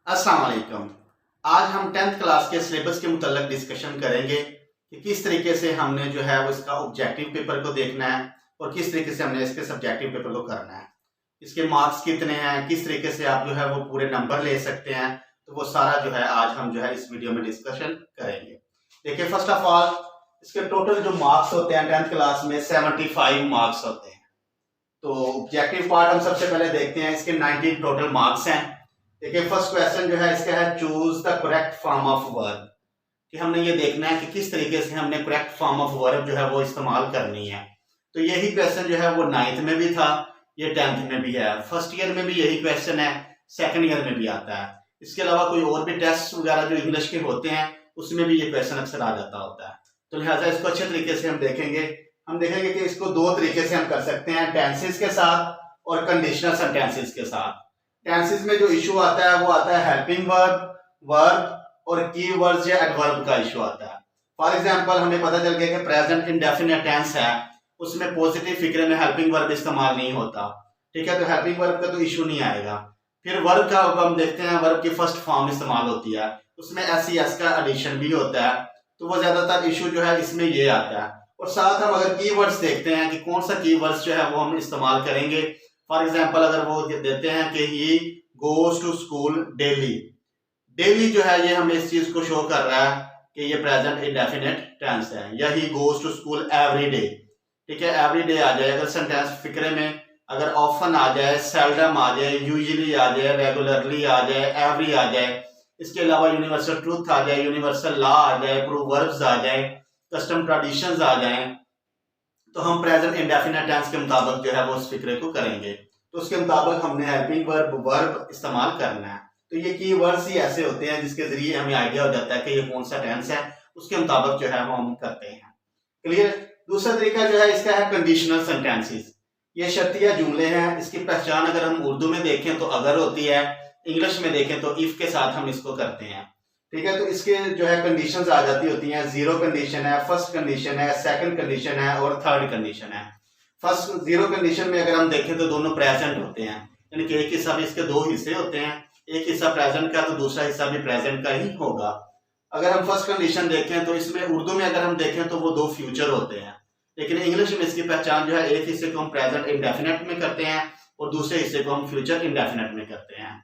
अस्सलाम वालेकुम। आज हम 10th क्लास के सिलेबस के मुतल्लिक डिस्कशन करेंगे कि किस तरीके से हमने जो है वो इसका ऑब्जेक्टिव पेपर को देखना है और किस तरीके से हमने इसके सब्जेक्टिव पेपर को करना है। इसके मार्क्स कितने हैं, किस तरीके से आप जो है वो पूरे नंबर ले सकते हैं, तो वो सारा जो है आज हम जो है इस वीडियो में डिस्कशन करेंगे। देखिए, फर्स्ट ऑफ ऑल इसके टोटल जो मार्क्स होते हैं 10th क्लास में 75 मार्क्स होते हैं। तो ऑब्जेक्टिव पार्ट हम सबसे पहले देखते हैं। इसके 19 टोटल मार्क्स हैं। देखिए, फर्स्ट क्वेश्चन जो है इसका है choose the correct form of verb, कि हमने ये देखना है कि किस तरीके से हमने करेक्ट फॉर्म ऑफ वर्ब जो है वो इस्तेमाल करनी है। तो यही क्वेश्चन जो है वो 9th में भी था, ये 10th में भी है, फर्स्ट ईयर में भी यही क्वेश्चन है, सेकंड ईयर में भी आता है। इसके अलावा कोई और भी टेस्ट वगैरह जो इंग्लिश के होते हैं उसमें भी ये क्वेश्चन अक्सर आ जाता होता है। तो लिहाजा इसको अच्छे तरीके से हम देखेंगे। हम देखेंगे कि इसको दो तरीके से हम कर सकते हैं, टेंसेस के साथ और कंडीशनल सेंटेंसेस के साथ। टेंसेस में जो इशू आता है वो आता है हेल्पिंग वर्ब, वर्ब और की वर्ड्स या एडवर्ब का इशू आता है। फॉर एग्जांपल हमें पता चल गया कि प्रेजेंट इंडेफिनिट टेंस है, उसमें पॉजिटिव फिक्रे में हेल्पिंग वर्ब इस्तेमाल नहीं होता, ठीक है, तो हेल्पिंग वर्ब का तो इशू नहीं आएगा। फिर वर्ब का अब हम देखते हैं, वर्ब की फर्स्ट फॉर्म इस्तेमाल होती है, उसमें एस का एडिशन भी होता है, तो वो ज्यादातर इशू जो है इसमें ये आता है। और साथ हम अगर कीवर्ड्स देखते हैं कि कौन सा कीवर्ड्स जो है वो हम इस्तेमाल करेंगे। फॉर एग्जांपल अगर वो देते हैं कि he goes to school daily, daily जो है ये हमें इस चीज को शो कर रहा है कि ये प्रेजेंट इंडेफिनिट टेंस है। या he goes to school every day, ठीक है, एवरी डे आ जाए। अगर सेंटेंस फिक्रे में अगर ऑफन आ जाए, सेल्डम आ जाए, यूजुअली आ जाए, रेगुलरली आ जाए, एवरी आ जाए, इसके अलावा यूनिवर्सल ट्रूथ आ जाए, यूनिवर्सल लॉ आ जाए, प्रोवर्ब्स आ जाए, कस्टम ट्रेडिशंस आ जाए, तो हम प्रेजेंट इंडेफिनिट टेंस के मुताबिक जो है वो उस फिक्रे को करेंगे। तो उसके मुताबिक हमने हेल्पिंग वर्ब, वर्ब इस्तेमाल करना है। तो ये की वर्ड्स ही ऐसे होते हैं जिसके जरिए हमें आइडिया हो जाता है कि ये कौन सा टेंस है, उसके मुताबिक जो है वो हम करते हैं। क्लियर। दूसरा तरीका जो है इसका है कंडीशनल सेंटेंसेस। ये शर्तिया जुमले हैं। इसकी पहचान अगर हम उर्दू में देखें तो अगर होती है, इंग्लिश में देखें तो इफ के साथ हम इसको करते हैं, ठीक है। तो इसके जो है कंडीशंस आ जाती होती हैं, जीरो कंडीशन है, फर्स्ट कंडीशन है, सेकंड कंडीशन है और थर्ड कंडीशन है। फर्स्ट जीरो कंडीशन में अगर हम देखें तो दोनों प्रेजेंट होते हैं, यानी कि एक हिस्सा भी, इसके दो हिस्से होते हैं, एक हिस्सा प्रेजेंट का तो दूसरा हिस्सा भी प्रेजेंट का ही होगा। अगर हम फर्स्ट कंडीशन देखें तो इसमें उर्दू में अगर हम देखें तो वो दो फ्यूचर होते हैं, लेकिन इंग्लिश में इसकी पहचान जो है एक हिस्से को हम प्रेजेंट इंडेफिनिट में करते हैं और दूसरे हिस्से को हम फ्यूचर इंडेफिनिट में करते हैं।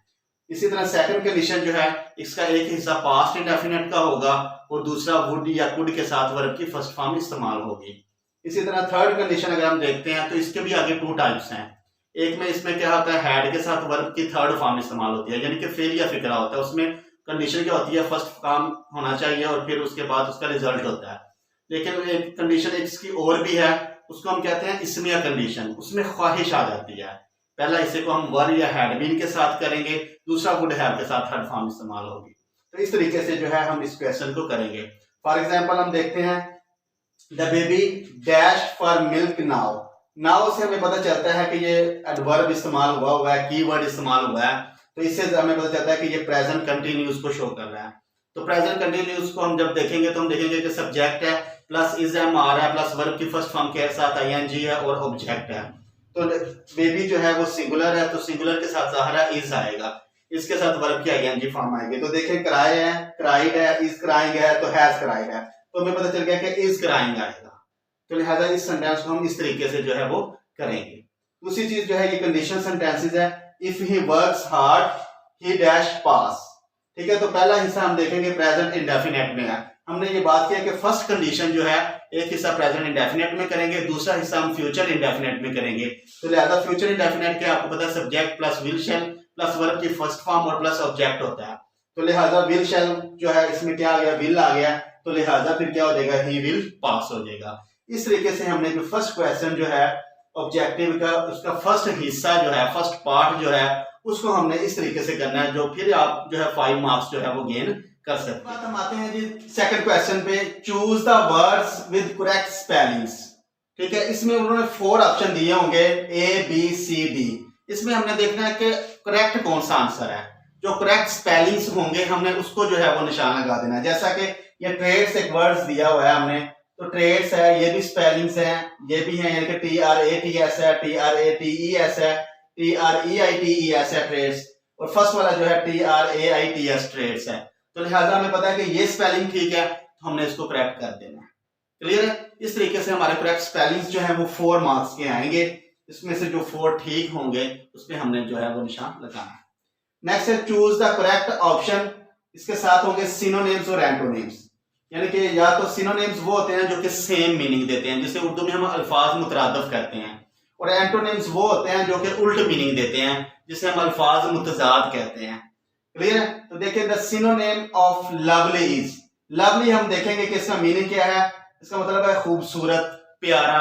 इसी तरह सेकंड कंडीशन जो है इसका एक हिस्सा पास्ट इंडेफिनिट का होगा और दूसरा वुड या कुड के साथ वर्ब की फर्स्ट फॉर्म इस्तेमाल होगी। इसी तरह थर्ड कंडीशन अगर हम देखते हैं तो इसके भी आगे टू टाइप्स हैं। एक में इसमें क्या होता है, हैड के साथ वर्ब की थर्ड फॉर्म इस्तेमाल होती है, यानी कि फेल या फिक्रा होता है। उसमें कंडीशन क्या होती है, फर्स्ट फॉर्म होना चाहिए और फिर उसके बाद उसका रिजल्ट होता है। लेकिन एक कंडीशन इसकी और भी है, उसको हम कहते हैं इसमिया कंडीशन। उसमें ख्वाहिश आ जाती है। पहला हिस्से को हम वर या हैड बीन के साथ करेंगे, दूसरा वुड हैव के साथ थर्ड फॉर्म इस्तेमाल होगी। तो इस तरीके से जो है हम इस क्वेश्चन को करेंगे। फॉर एग्जांपल हम देखते हैं the baby dash for milk now. Now से हमें पता चलता है कि ये एडवर्ब इस्तेमाल हुआ है, कीवर्ड इस्तेमाल हुआ है, तो इससे हमें पता चलता है कि ये प्रेजेंट कंटिन्यूस को शो कर रहा है। तो प्रेजेंट कंटिन्यूस को हम जब देखेंगे तो हम देखेंगे कि सब्जेक्ट है प्लस इज एम आ रहा है प्लस वर्ब की फर्स्ट फॉर्म के साथ आईएनजी है और ऑब्जेक्ट है। तो बेबी जो है वो सिंगुलर है, तो सिंगुलर के साथ ज़ाहिरा इज आएगा, इसके साथ वर्ब की आईएनजी फॉर्म आएगी। तो देखें क्राई है, क्राइड है, इज क्राइंग है, तो हैज क्राइड है, तो हमें पता चल गया कि इज क्राइंग आएगा। तो लिहाजा इस सेंटेंस को हम इस तरीके से जो है वो करेंगे। दूसरी चीज जो है ये कंडीशनल सेंटेंसेस है। If he works hard he dash pass, ठीक है। तो पहला हिस्सा हम देखेंगे प्रेजेंट इंडेफिनिट में है। हमने ये बात किया कि फर्स्ट कंडीशन जो है एक हिस्सा प्रेजेंट इंडेफिनिट में करेंगे, दूसरा हिस्सा हम फ्यूचर इंडेफिनिट में करेंगे। तो लिहाजा फ्यूचर इंडेफिनिट के आपको पता है subject plus will shell plus verb की फर्स्ट फॉर्म और प्लस ऑब्जेक्ट होता है। तो लिहाजा विल शैल जो है इसमें क्या आ गया, विल आ गया, तो लिहाजा फिर क्या हो जाएगा, ही विल पास हो जाएगा। इस तरीके से हमने जो फर्स्ट क्वेश्चन जो है ऑब्जेक्टिव का उसका फर्स्ट हिस्सा जो है, फर्स्ट पार्ट जो है उसको हमने इस तरीके से करना है, जो फिर आप जो है 5 मार्क्स जो है वो गेन कर सकते हैं। हम आते हैं जी सेकंड क्वेश्चन पे, choose the words with correct spellings, ठीक है। इसमें उन्होंने 4 ऑप्शन दिए होंगे ए बी सी डी। इसमें हमने देखना है कि करेक्ट कौन सा आंसर है। जो करेक्ट स्पेलिंग्स होंगे हमने उसको जो है वो निशान लगा देना है। जैसा कि ये ट्रेड्स एक वर्ड्स दिया हुआ है हमने, तो ट्रेड्स है, ये भी स्पेलिंग्स हैं, ये भी हैं, यानी कि TRATS है, TRATES है, TREITES है ट्रेड्स, और फर्स्ट वाला जो है TRAITS ट्रेड्स है। तो लिहाजा हमें पता है कि ये स्पेलिंग ठीक है, तो हमने इसको करेक्ट कर देना है। क्लियर है? इस तरीके से हमारे करेक्ट स्पेलिंग्स जो है वो 4 मार्क्स के आएंगे। इसमें से जो 4 ठीक होंगे उस पर हमने जो है वो निशान लगाना है। नेक्स्ट है चूज द करेक्ट ऑप्शन। इसके साथ होंगे सिनोनिम्स और एंटोनिम्स, यानी कि या तो सिनोनिम्स वो होते हैं जो कि सेम मीनिंग देते हैं, जिसे उर्दू में हम अल्फाज मुतरादफ कहते हैं, और एंटोनिम्स वो होते हैं जो कि उल्ट मीनिंग देते हैं, जिसे हम अल्फाज मुतजाद कहते हैं। क्लियर है? तो देखिए the synonym of lovely is, lovely हम देखेंगे कि इसका मीनिंग क्या है। इसका मतलब है खूबसूरत, प्यारा।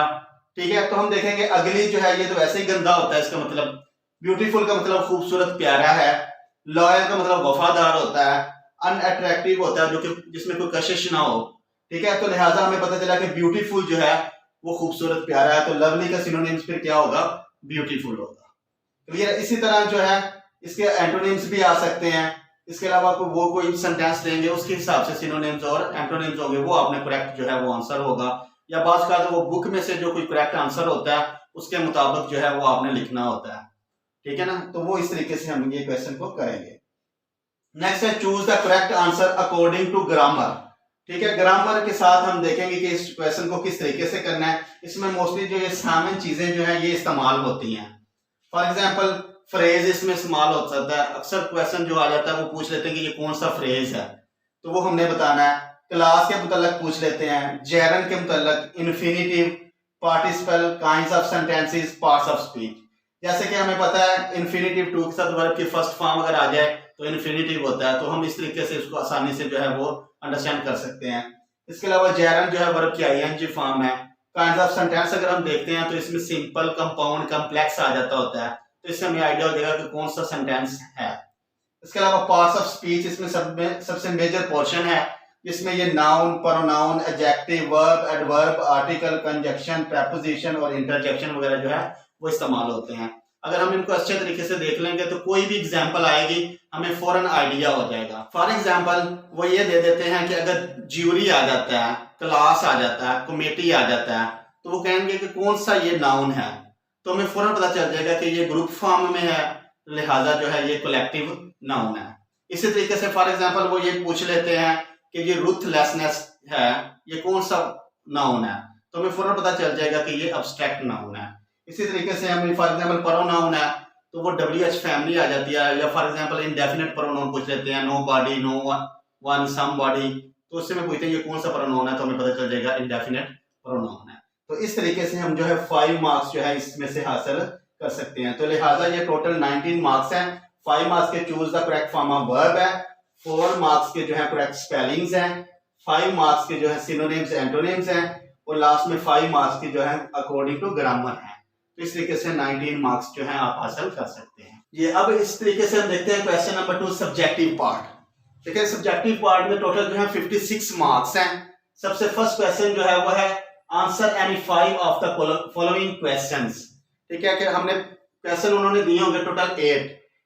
ठीक है, तो हम देखेंगे अगली जो है ये तो वैसे ही गंदा होता है, इसका मतलब ब्यूटीफुल का मतलब खूबसूरत, प्यारा है। लॉयल का मतलब वफादार होता है। अनअट्रैक्टिव होता है जो कि जिसमें कोई कशिश ना हो। ठीक है, तो लिहाजा हमें पता चला कि ब्यूटीफुल जो है वो खूबसूरत, प्यारा है, तो लवली का सिनोनिम्स फिर क्या होगा? ब्यूटीफुल होगा। क्लियर है? इसी तरह जो है इसके एंटोनिम्स भी आ सकते हैं। इसके अलावा वो कोई सेंटेंस देंगे उसके हिसाब से सिनोनिम्स और एंटोनिम्स होंगे, वो आपने करेक्ट जो है वो आंसर होगा। या बात का वो बुक में से जो कोई करेक्ट आंसर होता है उसके मुताबिक जो है वो आपने लिखना होता है। ठीक है ना? तो वो इस तरीके से हम ये क्वेश्चन को करेंगे। नेक्स्ट है choose the correct answer according to grammar. ठीक है, ग्रामर के साथ हम देखेंगे कि इस क्वेश्चन को किस तरीके से करना है। इसमें मोस्टली जो ये सामान्य चीजें जो है ये इस्तेमाल होती हैं। फॉर एग्जाम्पल फ्रेज इसमें इस्तेमाल हो सकता है। अक्सर क्वेश्चन जो आ जाता है वो पूछ लेते हैं कि ये कौन सा फ्रेज है, तो वो हमने बताना है। क्लास के मुतल्लक पूछ लेते हैं, जेरन के मुतल्लक, infinitive, participle, kinds of sentences, parts of speech. जैसे कि हमें पता है इन्फिनिटिव टू के साथ वर्ब की फर्स्ट फॉर्म अगर आ जाए तो इन्फिनिटिव होता है, तो हम इस तरीके से इसको आसानी से जो है वो अंडरस्टैंड कर सकते हैं। इसके अलावा जेरन जो है वर्ब की आईएनजी फॉर्म है। काइंड्स ऑफ सेंटेंस अगर हम देखते हैं तो इसमें सिंपल, कंपाउंड, कॉम्प्लेक्स आ जाता होता है, तो इससे हमें आइडिया हो जाएगा कि कौन सा सेंटेंस है। इसके अलावा पार्ट्स ऑफ स्पीच इसमें सबसे मेजर पोर्शन है, जिसमें ये noun, pronoun, adjective, verb, adverb, article, conjunction, preposition और इंटरजेक्शन वगैरह जो है वो इस्तेमाल होते हैं। अगर हम इनको अच्छे तरीके से देख लेंगे तो कोई भी एग्जांपल आएगी हमें फौरन आइडिया हो जाएगा। फॉर एग्जांपल वो ये दे देते हैं कि अगर ज्यूरी आ जाता है, क्लास आ जाता है, कमेटी आ जाता है, तो वो कहेंगे कि कौन सा ये नाउन है, तो हमें फौरन पता चल जाएगा कि ये ग्रुप फॉर्म में है, लिहाजा जो है ये कलेक्टिव नाउन है। इसी तरीके से फॉर एग्जांपल वो ये पूछ लेते हैं कि ये रूथलेसनेस है, ये कौन सा नाउन है, तो हमें फौरन पता चल जाएगा कि ये अब्स्ट्रैक्ट नाउन है। इसी तरीके से हमें फॉर एग्जांपल प्रोनाउन है तो वो WH फैमिली आ जाती है। या फॉर एग्जांपल इंडेफिनिट प्रोनाउन पूछ लेते हैं, nobody, no one, somebody, तो उससे में पूछते हैं ये कौन सा प्रोनाउन है, तो हमें पता चल जाएगा इंडेफिनिट प्रोनाउन है। तो इस तरीके से हम जो है 5 मार्क्स जो है इसमें से हासिल कर सकते हैं। तो लिहाजा ये टोटल 19 मार्क्स हैं। 5 मार्क्स के choose the correct form of verb है, 4 मार्क्स के जो है करेक्ट स्पेलिंग्स हैं, 5 मार्क्स के जो है सिनोनिम्स, एंटोनिम्स हैं, और लास्ट में 5 मार्क्स की जो है अकॉर्डिंग टू ग्रामर है। तो इस तरीके से 19 मार्क्स जो है आप हासिल कर सकते हैं। ये अब इस तरीके से हम देखते हैं क्वेश्चन नंबर 2 सब्जेक्टिव पार्ट। ठीक है, सब्जेक्टिव पार्ट में टोटल जो है 56 मार्क्स हैं। सबसे फर्स्ट क्वेश्चन जो है वो है answer any 5 of the following questions. ठीक है, कि हमने क्वेश्चन उन्होंने दिए होंगे टोटल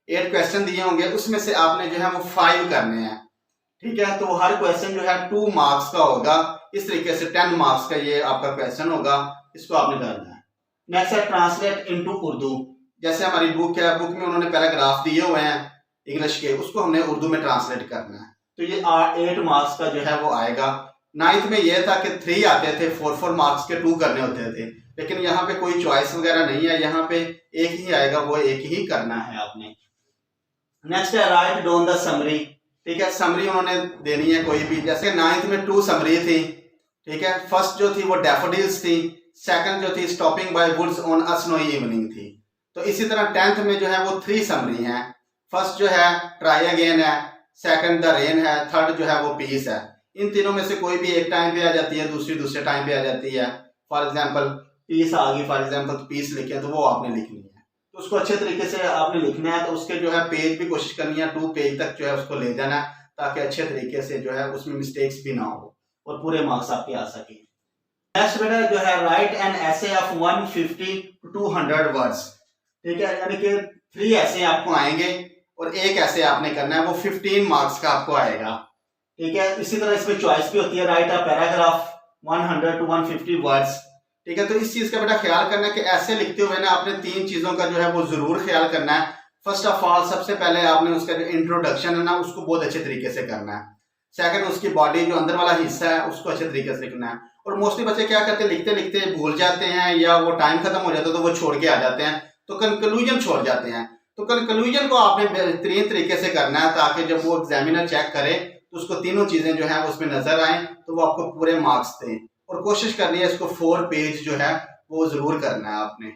8 क्वेश्चन दिए होंगे, उसमें से आपने जो है वो 5 करने हैं। ठीक है, तो हर क्वेश्चन जो है 2 मार्क्स का होगा। इस तरीके से 10 मार्क्स का ये आपका क्वेश्चन होगा, इसको आपने करना है। नेक्स्ट है ट्रांसलेट इनटू उर्दू। जैसे हमारी बुक है, बुक में उन्होंने पैराग्राफ दिए हुए हैं इंग्लिश के, उसको हमने उर्दू में ट्रांसलेट करना है। तो ये 8 मार्क्स का जो है वो आएगा। 9th में ये था कि 3 आते थे, 4 मार्क्स के 2 करने होते थे, लेकिन यहाँ पे कोई चॉइस वगैरह नहीं है, यहाँ पे एक ही आएगा, वो एक ही करना है आपने। नेक्स्ट है राइट डाउन द समरी। ठीक है, समरी उन्होंने देनी है कोई भी। जैसे 9th में 2 समरी थी। ठीक है, फर्स्ट जो थी वो डैफोडिल्स थी, सेकंड जो थी stopping by woods on a snowy evening थी। तो इसी तरह 10th में जो है वो 3 समरी हैं। फर्स्ट जो है ट्राई अगेन है, सेकंड द रेन है, थर्ड जो है वो पीस है। इन तीनों में से कोई भी एक टाइम पे आ जाती है, दूसरे टाइम पे आ जाती है। फॉर एग्जांपल पीस आ गई, फॉर एग्जांपल पीस लिखे तो वो आपने लिखनी है, तो उसको अच्छे तरीके से आपने लिखना है। तो उसके जो है पेज भी कोशिश करनी है 2 पेज तक जो है उसको ले जाना है, ताकि अच्छे तरीके से जो है उसमें मिस्टेक्स भी ना हो और पूरे मार्क्स आपके आ सके। नेक्स्ट बेटा जो है राइट एन ऐसे ऑफ 150 to 200 वर्ड्स। ठीक है, यानी कि 3 ऐसे आपको आएंगे और एक ऐसे आपने करना है, वो 15 मार्क्स का आपको आएगा। ठीक है, इसी तरह इसमें चॉइस भी होती है, right a paragraph 100 to 150 words. ठीक है, तो इस चीज का बेटा ख्याल करना है कि ऐसे लिखते हुए ना आपने 3 चीजों का जो है वो जरूर ख्याल करना है। फर्स्ट ऑफ ऑल सबसे पहले आपने उसका जो इंट्रोडक्शन है ना उसको बहुत अच्छे तरीके से करना है। सेकंड, उसकी बॉडी जो अंदर वाला हिस्सा है उसको अच्छे तरीके से लिखना है। और मोस्टली बच्चे क्या करते हैं, लिखते लिखते भूल जाते हैं या वो टाइम खत्म हो जाता है तो वो छोड़ के आ जाते हैं, तो कंक्लूजन छोड़ जाते हैं। तो कंक्लूजन को आपने बेहतरीन तरीके से करना है ताकि जब वो एग्जामिनर चेक करे तो उसको तीनों चीजें जो है उसमें नजर आए तो वो आपको पूरे मार्क्स दें। और कोशिश करनी है इसको 4 पेज जो है वो जरूर करना है आपने।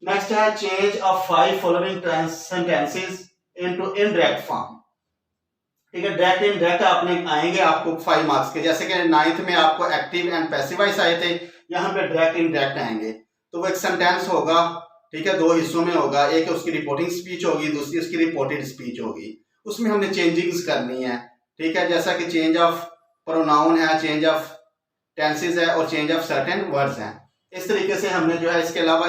नेक्स्ट है change of 5 following sentences into indirect form. ठीक है, डायरेक्ट इनडायरेक्ट आपने आएंगे आपको 5 मार्क्स के, जैसे कि 9th में आपको एक्टिव एंड पैसिव वॉइस आए थे, यहाँ पे डायरेक्ट इनडायरेक्ट आएंगे। तो वो एक सेंटेंस होगा, ठीक है, 2 हिस्सों में होगा, एक उसकी रिपोर्टिंग स्पीच होगी, दूसरी उसकी रिपोर्टेड स्पीच होगी। उसमें हमने चेंजिंग्स करनी है, ठीक है, जैसा कि चेंज ऑफ प्रोनाउन है, चेंज ऑफ टेंसेस है और चेंज ऑफ सर्टेन वर्ड्स हैं। इस तरीके से हमने जो है, इसके अलावा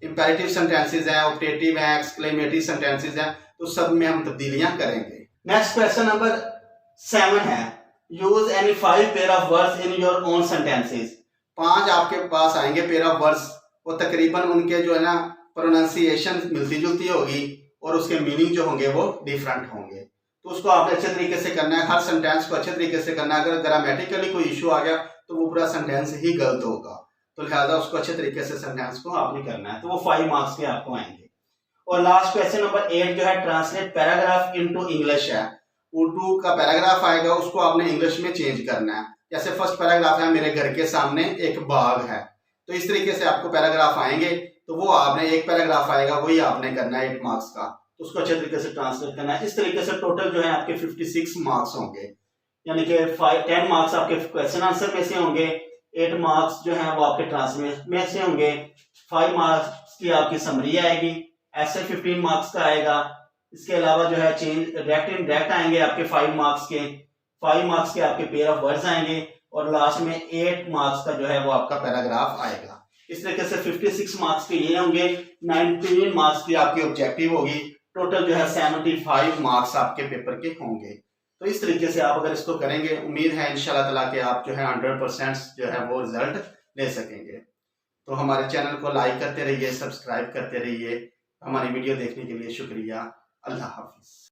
इंपेरेटिव सेंटेंसेस हैं, ऑप्टेटिव हैं, एक्सक्लेमेटरी सेंटेंसेस हैं, तो सब में हम तब्दीलियां करेंगे। नेक्स्ट क्वेश्चन नंबर 7 है use any 5 pair of words in your own sentences. 5 आपके पास आएंगे पेयर ऑफ वर्ड्स, वो तकरीबन उनके जो है ना प्रोनाउंसिएशन मिलती जुलती होगी और उसके मीनिंग जो होंगे वो डिफरेंट होंगे। तो उसको आपने अच्छे तरीके से करना है, हर सेंटेंस को अच्छे तरीके से करना है। अगर ग्रामेटिकली कोई इशू आ गया तो वो पूरा सेंटेंस ही गलत होगा, तो लिहाजा उसको अच्छे तरीके से सेंटेंस को आपने करना है। तो वो 5 मार्क्स के आपको आएंगे। और लास्ट क्वेश्चन नंबर 8 जो है ट्रांसलेट पैराग्राफ इनटू इंग्लिश है। उर्दू का पैराग्राफ आएगा, उसको आपने इंग्लिश में चेंज करना है। जैसे फर्स्ट पैराग्राफ है मेरे घर के सामने एक बाग है, तो इस तरीके से आपको पैराग्राफ आएंगे, तो वो आपने एक पैराग्राफ आएगा वही आपने करना है 8 मार्क्स का, तो उसको अच्छे तरीके से ट्रांसलेट करना है। इस तरीके से टोटल जो है आपके 56 मार्क्स होंगे, यानी कि 10 मार्क्स आपके क्वेश्चन आंसर में से होंगे, 8 मार्क्स जो है वो आपके ट्रांसलेट में से होंगे, 5 मार्क्स की आपकी समरी आएगी, ऐसे 15 मार्क्स का आएगा। इसके अलावा जो है चेंज डायरेक्ट इनडायरेक्ट आएंगे आपके 5 मार्क्स के आपके पेयर ऑफ वर्ड्स आएंगे, और लास्ट में 8 मार्क्स का जो है वो आपका पैराग्राफ आएगा। इस तरीके से 56 मार्क्स के ये होंगे, 19 मार्क्स की आपकी ऑब्जेक्टिव होगी, टोटल जो है 75 मार्क्स आपके पेपर के होंगे। तो इस तरीके से आप अगर इसको करेंगे, उम्मीद है इंशाल्लाह ताला कि आप जो है 100% जो है वो रिजल्ट ले सकेंगे। तो हमारे चैनल को लाइक करते रहिए, सब्सक्राइब करते रहिए। हमारी वीडियो देखने के लिए शुक्रिया। अल्लाह हाफिज।